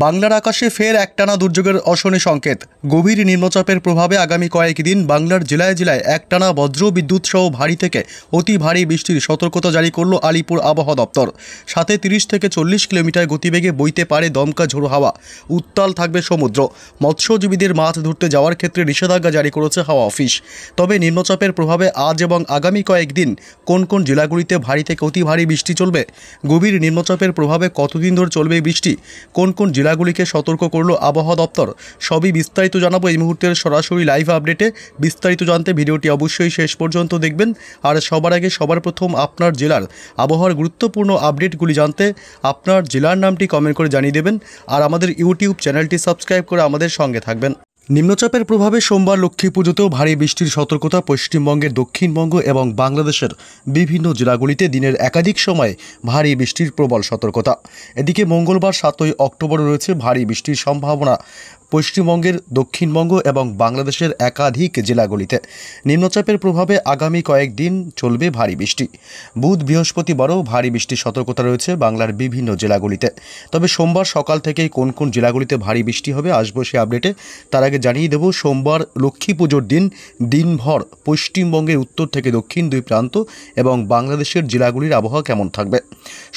বাংলার আকাশে ফের একটানা দুর্যোগের অশনি সংকেত। গভীর নিম্নচাপের প্রভাবে আগামী কয়েকদিন বাংলার জেলায় জেলায় একটানা বজ্র বিদ্যুৎ সহ ভারী থেকে অতি ভারী বৃষ্টির সতর্কতা জারি করল আলিপুর আবহাওয়া দপ্তর। সাথে 30 থেকে 40 কিলোমিটার গতিবেগে বইতে পারে দমকা ঝোড়ো হাওয়া। উত্তাল থাকবে সমুদ্র। মৎস্যজীবীদের মাছ ধরতে যাওয়ার ক্ষেত্রে নিষেধাজ্ঞা জারি করেছে হাওয়া অফিস। তবে নিম্নচাপের প্রভাবে আজ এবং আগামী কয়েকদিন কোন কোন জেলাগুলিতে ভারী থেকে অতি ভারী বৃষ্টি চলবে, গভীর নিম্নচাপের প্রভাবে কতদিন ধরে চলবে এই বৃষ্টি, কোন কোন জেলাগুলিকে সতর্ক করল আবহাওয়া দপ্তর, সবই বিস্তারিত জানাবো এই মুহূর্তের সরাসরি লাইভ আপডেটে। বিস্তারিত জানতে ভিডিওটি অবশ্যই শেষ পর্যন্ত দেখবেন। আর সবার আগে সবার প্রথম আপনার জেলার আবহাওয়ার গুরুত্বপূর্ণ আপডেটগুলি জানতে আপনার জেলার নামটি কমেন্ট করে জানিয়ে দেবেন। আর আমাদের ইউটিউব চ্যানেলটি সাবস্ক্রাইব করে আমাদের সঙ্গে থাকবেন। নিম্নচাপের প্রভাবে সোমবার লক্ষ্মী পুজোতেও ভারী বৃষ্টির সতর্কতা পশ্চিমবঙ্গের, দক্ষিণবঙ্গ এবং বাংলাদেশের বিভিন্ন জেলাগুলিতে দিনের একাধিক সময়ে ভারী বৃষ্টির প্রবল সতর্কতা। এদিকে মঙ্গলবার 7ই অক্টোবর রয়েছে ভারী বৃষ্টির সম্ভাবনা পশ্চিমবঙ্গের, দক্ষিণবঙ্গ এবং বাংলাদেশের একাধিক জেলাগুলিতে। নিম্নচাপের প্রভাবে আগামী কয়েকদিন চলবে ভারী বৃষ্টি। বুধ বৃহস্পতিবারও ভারী বৃষ্টির সতর্কতা রয়েছে বাংলার বিভিন্ন জেলাগুলিতে। তবে সোমবার সকাল থেকেই কোন কোন জেলাগুলিতে ভারী বৃষ্টি হবে আসবো সে আপডেটে। তার আগে জানিয়ে দেব, সোমবার লক্ষ্মী পুজোর দিন দিনভর পশ্চিমবঙ্গের উত্তর থেকে দক্ষিণ দুই প্রান্ত এবং বাংলাদেশের জেলাগুলির আবহাওয়া কেমন থাকবে।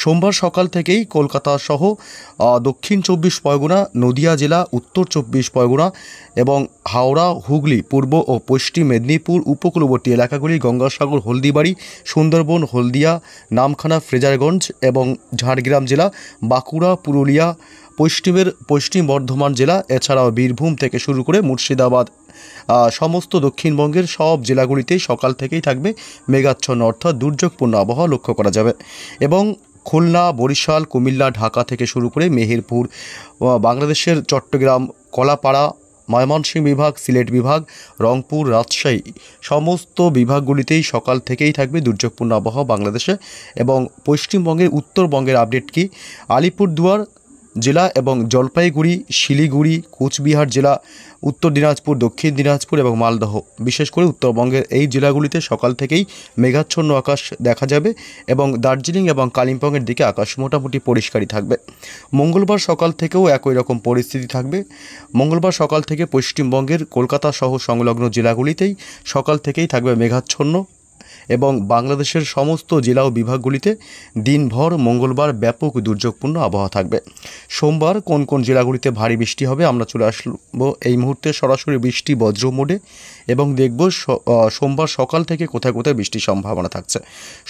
সোমবার সকাল থেকেই কলকাতা সহ দক্ষিণ 24 পরগনা, নদিয়া জেলা, উত্তর 24 পরগনা এবং হাওড়া, হুগলি, পূর্ব ও পশ্চিম মেদিনীপুর উপকূলবর্তী এলাকাগুলি, গঙ্গাসাগর, হলদিবাড়ি, সুন্দরবন, হলদিয়া, নামখানা, ফ্রেজারগঞ্জ এবং ঝাড়গ্রাম জেলা, বাঁকুড়া, পুরুলিয়া, পশ্চিম বর্ধমান জেলা, এছাড়াও বীরভূম থেকে শুরু করে মুর্শিদাবাদ, সমস্ত দক্ষিণবঙ্গের সব জেলাগুলিতেই সকাল থেকেই থাকবে মেঘাচ্ছন্ন অর্থাৎ দুর্যোগপূর্ণ আবহাওয়া লক্ষ্য করা যাবে। এবং খুলনা, বরিশাল, কুমিল্লা, ঢাকা থেকে শুরু করে মেহেরপুর, বাংলাদেশের চট্টগ্রাম, কলাপাড়া, ময়মনসিংহ বিভাগ, সিলেট বিভাগ, রংপুর, রাজশাহী সমস্ত বিভাগগুলিতেই সকাল থেকেই থাকবে দুর্যোগপূর্ণ আবহাওয়া বাংলাদেশে। এবং পশ্চিমবঙ্গের উত্তরবঙ্গের আপডেট কি, আলিপুরদুয়ার জেলা এবং জলপাইগুড়ি, শিলিগুড়ি, কোচবিহার জেলা, উত্তর দিনাজপুর, দক্ষিণ দিনাজপুর এবং মালদহ, বিশেষ করে উত্তরবঙ্গের এই জেলাগুলিতে সকাল থেকেই মেঘাচ্ছন্ন আকাশ দেখা যাবে এবং দার্জিলিং এবং কালিম্পংয়ের দিকে আকাশ মোটামুটি পরিষ্কারই থাকবে। মঙ্গলবার সকাল থেকেও একই রকম পরিস্থিতি থাকবে। মঙ্গলবার সকাল থেকে পশ্চিমবঙ্গের কলকাতা সহ সংলগ্ন জেলাগুলিতেই সকাল থেকেই থাকবে মেঘাচ্ছন্ন এবং বাংলাদেশের সমস্ত জেলা ও বিভাগগুলিতে দিনভর মঙ্গলবার ব্যাপক দুর্যোগপূর্ণ আবহাওয়া থাকবে। সোমবার কোন কোন জেলাগুলিতে ভারী বৃষ্টি হবে আমরা চলে আসবো এই মুহূর্তে সরাসরি বৃষ্টি বজ্র মোডে এবং দেখব সোমবার সকাল থেকে কোথায় কোথায় বৃষ্টির সম্ভাবনা থাকছে।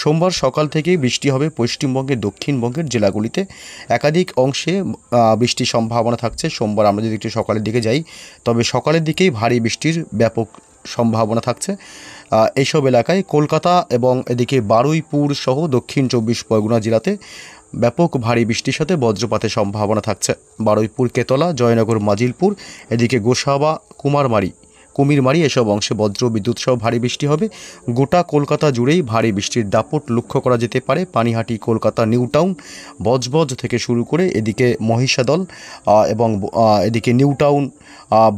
সোমবার সকাল থেকেই বৃষ্টি হবে পশ্চিমবঙ্গের, দক্ষিণবঙ্গের জেলাগুলিতে একাধিক অংশে বৃষ্টির সম্ভাবনা থাকছে। সোমবার আমরা যদি একটু সকালের দিকে যাই, তবে সকালের দিকেই ভারী বৃষ্টির ব্যাপক সম্ভাবনা থাকছে এইসব এলাকায়। কলকাতা এবং এদিকে বারুইপুর সহ দক্ষিণ 24 পরগনা জেলাতে ব্যাপক ভারী বৃষ্টির সাথে বজ্রপাতের সম্ভাবনা থাকছে। বারুইপুর, কেতলা, জয়নগর, মাজিলপুর, এদিকে গোসাবা, কুমিরমারি এসব অংশে বজ্র বিদ্যুৎ সহ ভারী বৃষ্টি হবে। গোটা কলকাতা জুড়েই ভারী বৃষ্টির দাপট লক্ষ্য করা যেতে পারে। পানিহাটি, কলকাতা, নিউ টাউন, বজবজ থেকে শুরু করে এদিকে মহিষাদল এবং এদিকে নিউ টাউন,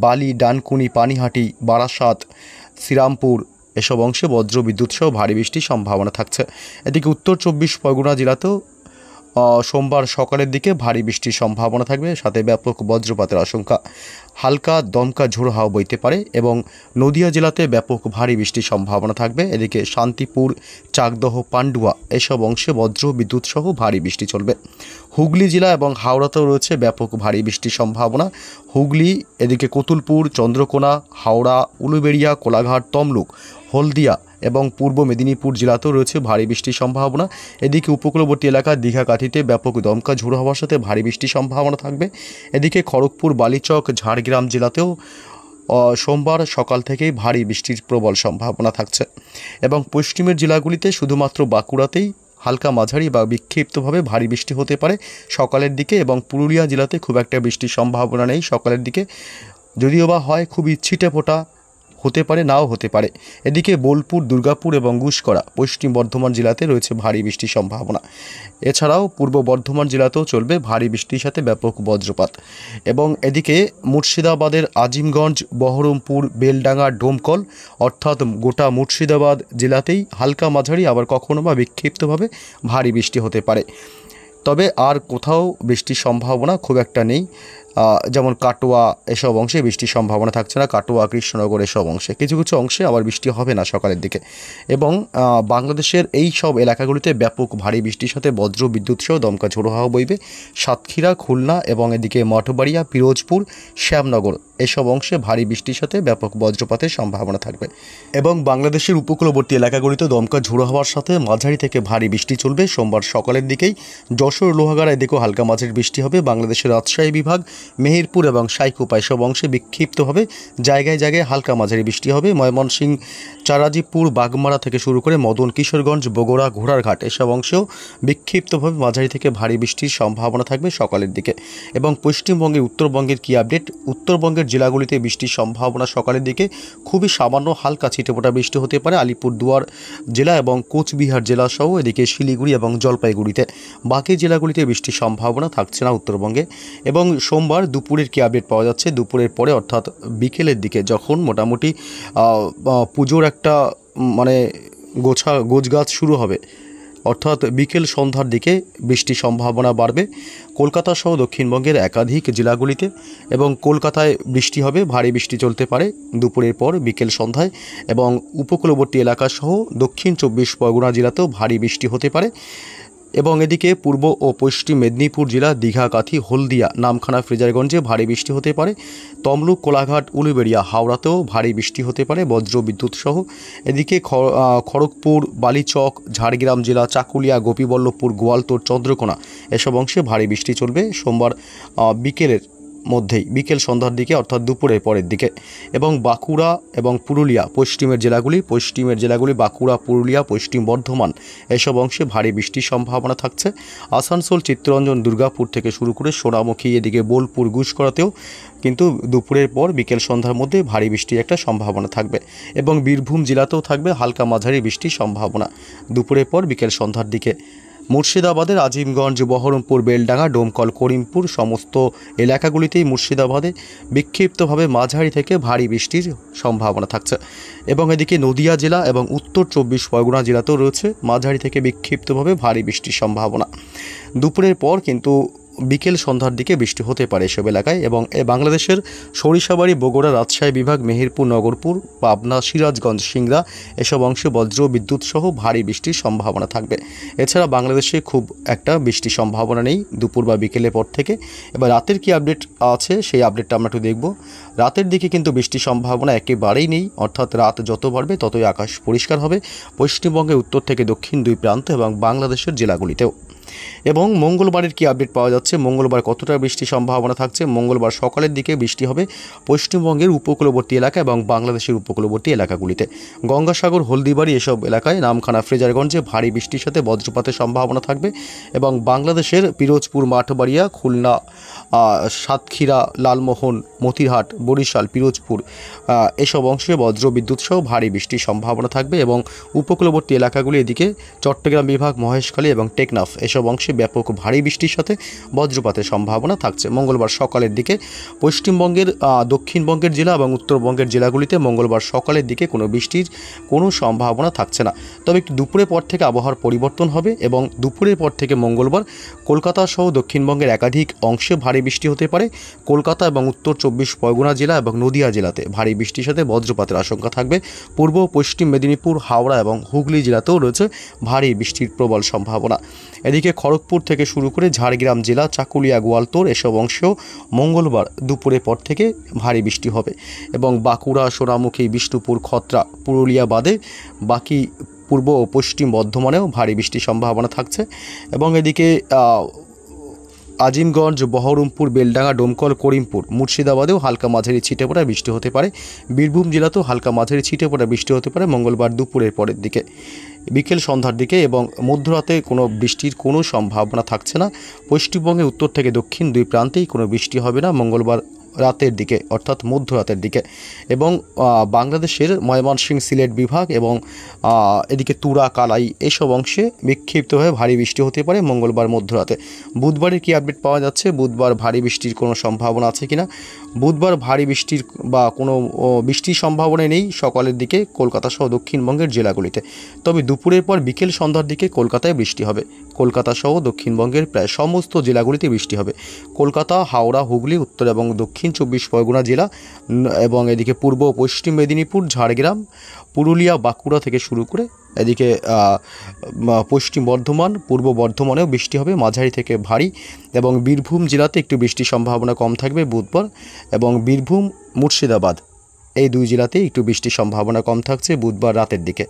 বালি, ডানকুনি, পানিহাটি, বারাসাত, শ্রীরামপুর এসব অংশে বজ্র বিদ্যুৎ সহ ভারী বৃষ্টির সম্ভাবনা থাকছে। এদিকে উত্তর 24 পরগনা জেলাতেও সোমবার সকালের দিকে ভারী বৃষ্টির সম্ভাবনা থাকবে, সাথে ব্যাপক বজ্রপাতের আশঙ্কা। হালকা দমকা ঝোড়ো হাওয়া বইতে পারে এবং নদিয়া জেলাতে ব্যাপক ভারী বৃষ্টির সম্ভাবনা থাকবে। এদিকে শান্তিপুর, চাকদহ, পান্ডুয়া এসব অংশে বজ্র বিদ্যুৎ সহ ভারী বৃষ্টি চলবে। হুগলি জেলা এবং হাওড়াতেও রয়েছে ব্যাপক ভারী বৃষ্টির সম্ভাবনা। হুগলি, এদিকে কতুলপুর, চন্দ্রকোনা, হাওড়া, উলুবেড়িয়া, কোলাঘাট, তমলুক, হলদিয়া এবং পূর্ব মেদিনীপুর জেলাতেও রয়েছে ভারী বৃষ্টির সম্ভাবনা। এদিকে উপকূলবর্তী এলাকা দীঘাকাঠিতে ব্যাপক দমকা ঝোড়ো হাওয়ার সাথে ভারী বৃষ্টির সম্ভাবনা থাকবে। এদিকে খড়গপুর, বালিচক, ঝাড়গ্রাম জেলাতেও সোমবার সকাল থেকেই ভারী বৃষ্টির প্রবল সম্ভাবনা থাকছে এবং পশ্চিমের জেলাগুলিতে শুধুমাত্র বাঁকুড়াতেই হালকা মাঝারি বা বিক্ষিপ্তভাবে ভারী বৃষ্টি হতে পারে সকালের দিকে এবং পুরুলিয়া জেলাতে খুব একটা বৃষ্টির সম্ভাবনা নেই সকালের দিকে, যদিও বা হয় খুবই ছিটেফোঁটা হতে পারে, নাও হতে পারে। এদিকে বোলপুর, দুর্গাপুর এবং গুসকরা পশ্চিম বর্ধমান জেলাতে রয়েছে ভারী বৃষ্টির সম্ভাবনা। এছাড়াও পূর্ব বর্ধমান জেলাতেও চলবে ভারী বৃষ্টির সাথে ব্যাপক বজ্রপাত। এবং এদিকে মুর্শিদাবাদের আজিমগঞ্জ, বহরমপুর, বেলডাঙ্গা, ডোমকল অর্থাৎ গোটা মুর্শিদাবাদ জেলাতেই হালকা মাঝারি আবার কখনো বা বিক্ষিপ্তভাবে ভারী বৃষ্টি হতে পারে। তবে আর কোথাও বৃষ্টির সম্ভাবনা খুব একটা নেই। যেমন কাটোয়া এসব অংশে বৃষ্টির সম্ভাবনা থাকছে না, কাটোয়া কৃষ্ণনগর এসব অংশে। কিছু কিছু অংশে আবার বৃষ্টি হবে না সকালের দিকে। এবং বাংলাদেশের এই সব এলাকাগুলিতে ব্যাপক ভারী বৃষ্টির সাথে বজ্র বিদ্যুৎ সহ দমকা ঝোড়ো হাওয়া বইবে। সাতক্ষীরা, খুলনা এবং এদিকে মঠবাড়িয়া, পিরোজপুর, শ্যামনগর এসব অংশে ভারী বৃষ্টির সাথে ব্যাপক বজ্রপাতের সম্ভাবনা থাকবে। এবং বাংলাদেশের উপকূলবর্তী এলাকাগুলিতে দমকা ঝোড়ো হাওয়ার সাথে মাঝারি থেকে ভারী বৃষ্টি চলবে। সোমবার সকালের দিকেই যশোর, লোহাগাড়া এদিকেও হালকা মাঝারি বৃষ্টি হবে। বাংলাদেশের রাজশাহী বিভাগ, মেহেরপুর এবং সাইকোপা এসব অংশে বিক্ষিপ্তভাবে জায়গায় জায়গায় হালকা মাঝারি বৃষ্টি হবে। ময়মনসিংহ, চারাজিপুর, বাগমারা থেকে শুরু করে মদন কিশোরগঞ্জ, বগুড়া, ঘোড়ারঘাট এসব অংশেও বিক্ষিপ্তভাবে মাঝারি থেকে ভারী বৃষ্টির সম্ভাবনা থাকবে সকালের দিকে। এবং পশ্চিমবঙ্গে উত্তরবঙ্গের কী আপডেট? উত্তরবঙ্গের জেলাগুলিতে বৃষ্টির সম্ভাবনা সকালের দিকে খুবই সামান্য হালকা ছিটেফোঁটা বৃষ্টি হতে পারে আলিপুরদুয়ার জেলা এবং কোচবিহার জেলা সহ এদিকে শিলিগুড়ি এবং জলপাইগুড়িতে। বাকি জেলাগুলিতে বৃষ্টির সম্ভাবনা থাকছে না উত্তরবঙ্গে। এবং সোমবার দুপুরের কী আপডেট পাওয়া যাচ্ছে? দুপুরের পরে অর্থাৎ বিকেলের দিকে যখন মোটামুটি পুজোর একটা গোছগাছ শুরু হবে, অর্থাৎ বিকেল সন্ধ্যার দিকে বৃষ্টির সম্ভাবনা বাড়বে কলকাতা সহ দক্ষিণবঙ্গের একাধিক জেলাগুলিতে। এবং কলকাতায় বৃষ্টি হবে, ভারী বৃষ্টি চলতে পারে দুপুরের পর বিকেল সন্ধ্যায়। এবং উপকূলবর্তী এলাকা সহ দক্ষিণ 24 পরগনা জেলাতেও ভারী বৃষ্টি হতে পারে। এবং এদিকে পূর্ব ও পশ্চিম মেদিনীপুর জেলা, দীঘা, কাথি, হলদিয়া, নামখানা, ফ্রেজারগঞ্জে ভারী বৃষ্টি হতে পারে। তমলুক, কোলাঘাট, উলুবেড়িয়া, হাওড়াতেও ভারী বৃষ্টি হতে পারে বজ্র বিদ্যুৎ সহ। এদিকে খড়গপুর, বালিচক, ঝাড়গ্রাম জেলা, চাকুলিয়া, গোপীবল্লভপুর, গোয়ালতোড়, চন্দ্রকোনা এসব অংশে ভারী বৃষ্টি চলবে সোমবার বিকেলের মধ্যেই, বিকেল সন্ধ্যার দিকে অর্থাৎ দুপুরের পরের দিকে। এবং বাঁকুড়া এবং পুরুলিয়া পশ্চিমের জেলাগুলি বাঁকুড়া, পুরুলিয়া, পশ্চিম বর্ধমান এসব অংশে ভারী বৃষ্টির সম্ভাবনা থাকছে। আসানসোল, চিত্তরঞ্জন, দুর্গাপুর থেকে শুরু করে সোনামুখী, এদিকে বোলপুর, গুসকরাতেও কিন্তু দুপুরের পর বিকেল সন্ধ্যার মধ্যে ভারী বৃষ্টির একটা সম্ভাবনা থাকবে। এবং বীরভূম জেলাতেও থাকবে হালকা মাঝারি বৃষ্টির সম্ভাবনা দুপুরের পর বিকেল সন্ধ্যার দিকে। মুর্শিদাবাদের আজিমগঞ্জ, বহরমপুর, বেলডাঙ্গা, ডোমকল, করিমপুর সমস্ত এলাকাগুলিতেই মুর্শিদাবাদে বিক্ষিপ্তভাবে মাঝারি থেকে ভারী বৃষ্টির সম্ভাবনা থাকছে। এবং এদিকে নদিয়া জেলা এবং উত্তর 24 পরগনা জেলাতেও রয়েছে মাঝারি থেকে বিক্ষিপ্তভাবে ভারী বৃষ্টির সম্ভাবনা। দুপুরের পর কিন্তু বিকেল সন্ধ্যার দিকে বৃষ্টি হতে পারে এসব এলাকায়। এবং বাংলাদেশের সরিষাবাড়ি, বগুড়া, রাজশাহী বিভাগ, মেহেরপুর, নগরপুর, পাবনা, সিরাজগঞ্জ, সিংড়া এসব অংশে বজ্র বিদ্যুৎ সহ ভারী বৃষ্টির সম্ভাবনা থাকবে। এছাড়া বাংলাদেশে খুব একটা বৃষ্টির সম্ভাবনা নেই দুপুর বা বিকেলের পর থেকে। এবার রাতের কি আপডেট আছে সেই আপডেটটা আমরা একটু দেখব। রাতের দিকে কিন্তু বৃষ্টির সম্ভাবনা একেবারেই নেই, অর্থাৎ রাত যত বাড়বে ততই আকাশ পরিষ্কার হবে পশ্চিমবঙ্গের উত্তর থেকে দক্ষিণ দুই প্রান্ত এবং বাংলাদেশের জেলাগুলিতেও। এবং মঙ্গলবারের কি আপডেট পাওয়া যাচ্ছে? মঙ্গলবার কতটা বৃষ্টির সম্ভাবনা থাকছে? মঙ্গলবার সকালের দিকে বৃষ্টি হবে পশ্চিমবঙ্গের উপকূলবর্তী এলাকা এবং বাংলাদেশের উপকূলবর্তী এলাকাগুলিতে। গঙ্গাসাগর, হলদিবাড়ি এসব এলাকায়, নামখানা, ফ্রেজারগঞ্জে ভারী বৃষ্টির সাথে বজ্রপাতের সম্ভাবনা থাকবে। এবং বাংলাদেশের পিরোজপুর, মঠবাড়িয়া, খুলনা, সাতক্ষীরা, লালমোহন, মতিরহাট, বরিশাল, পিরোজপুর এসব অংশে বজ্র বিদ্যুৎ সহ ভারী বৃষ্টির সম্ভাবনা থাকবে। এবং উপকূলবর্তী এলাকাগুলি এদিকে চট্টগ্রাম বিভাগ, মহেশখালী এবং টেকনাফ এসব অংশে ব্যাপক ভারী বৃষ্টির সাথে বজ্রপাতের সম্ভাবনা থাকছে। মঙ্গলবার সকালের দিকে পশ্চিমবঙ্গের দক্ষিণবঙ্গের জেলা এবং উত্তরবঙ্গের জেলাগুলিতে মঙ্গলবার সকালের দিকে কোনো বৃষ্টির কোনো সম্ভাবনা থাকছে না। তবে একটু দুপুরের পর থেকে আবহাওয়ার পরিবর্তন হবে এবং দুপুরের পর থেকে মঙ্গলবার কলকাতা সহ দক্ষিণবঙ্গের একাধিক অংশে ভারী বৃষ্টি হতে পারে। কলকাতা এবং উত্তর 24 পরগনা জেলা এবং নদিয়া জেলাতে ভারী বৃষ্টির সাথে বজ্রপাতের আশঙ্কা থাকবে। পূর্ব পশ্চিম মেদিনীপুর, হাওড়া এবং হুগলি জেলাতেও রয়েছে ভারী বৃষ্টির প্রবল সম্ভাবনা। এদিকে খড়গপুর থেকে শুরু করে ঝাড়গ্রাম জেলা, চাকুলিয়া, গোয়ালতোড় এসব অংশেও মঙ্গলবার দুপুরের পর থেকে ভারী বৃষ্টি হবে। এবং বাঁকুড়া, সোনামুখী, বিষ্ণুপুর, খত্রা, পুরুলিয়া বাদে বাকি পূর্ব ও পশ্চিম বর্ধমানেও ভারী বৃষ্টির সম্ভাবনা থাকছে। এবং এদিকে আজিমগঞ্জ, বহরমপুর, বেলডাঙ্গা, ডোমকল, করিমপুর, মুর্শিদাবাদেও হালকা মাঝারি ছিটেফোঁটা বৃষ্টি হতে পারে। বীরভূম জেলাতেও হালকা মাঝারি ছিটেফোঁটা বৃষ্টি হতে পারে মঙ্গলবার দুপুরের পরের দিকে, বিকেল সন্ধ্যার দিকে। এবং মধ্যরাতে কোনো বৃষ্টির কোনো সম্ভাবনা থাকছে না। পশ্চিমবঙ্গের উত্তর থেকে দক্ষিণ দুই প্রান্তেই কোনো বৃষ্টি হবে না মঙ্গলবার রাতের দিকে, অর্থাৎ মধ্যরাতের দিকে। এবং বাংলাদেশের ময়মনসিংহ, সিলেট বিভাগ এবং এদিকে তুরা, কালাই এসব অংশে বিক্ষিপ্তভাবে ভারী বৃষ্টি হতে পারে মঙ্গলবার মধ্যরাতে। বুধবারের কি আপডেট পাওয়া যাচ্ছে? বুধবার ভারী বৃষ্টির কোনো সম্ভাবনা আছে কিনা? বুধবার ভারী বৃষ্টির বা কোনো বৃষ্টির সম্ভাবনা নেই সকালের দিকে কলকাতা সহ দক্ষিণবঙ্গের জেলাগুলিতে। তবে দুপুরের পর বিকেল সন্ধ্যার দিকে কলকাতায় বৃষ্টি হবে। কলকাতা সহ দক্ষিণবঙ্গের প্রায় সমস্ত জেলাগুলিতে বৃষ্টি হবে। কলকাতা, হাওড়া, হুগলি, উত্তর এবং দক্ষিণ 24 পরগনা জেলা এবং এদিকে পূর্ব ও পশ্চিম মেদিনীপুর, ঝাড়গ্রাম, পুরুলিয়া, বাঁকুড়া থেকে শুরু করে এদিকে পশ্চিম বর্ধমান, পূর্ব বর্ধমানেও বৃষ্টি হবে মাঝারি থেকে ভারী, এবং বীরভূম জেলাতে একটু বৃষ্টির সম্ভাবনা কম থাকবে বুধবার, এবং বীরভূম, মুর্শিদাবাদ এই দুই জেলাতেই একটু বৃষ্টির সম্ভাবনা কম থাকছে বুধবার রাতের দিকে।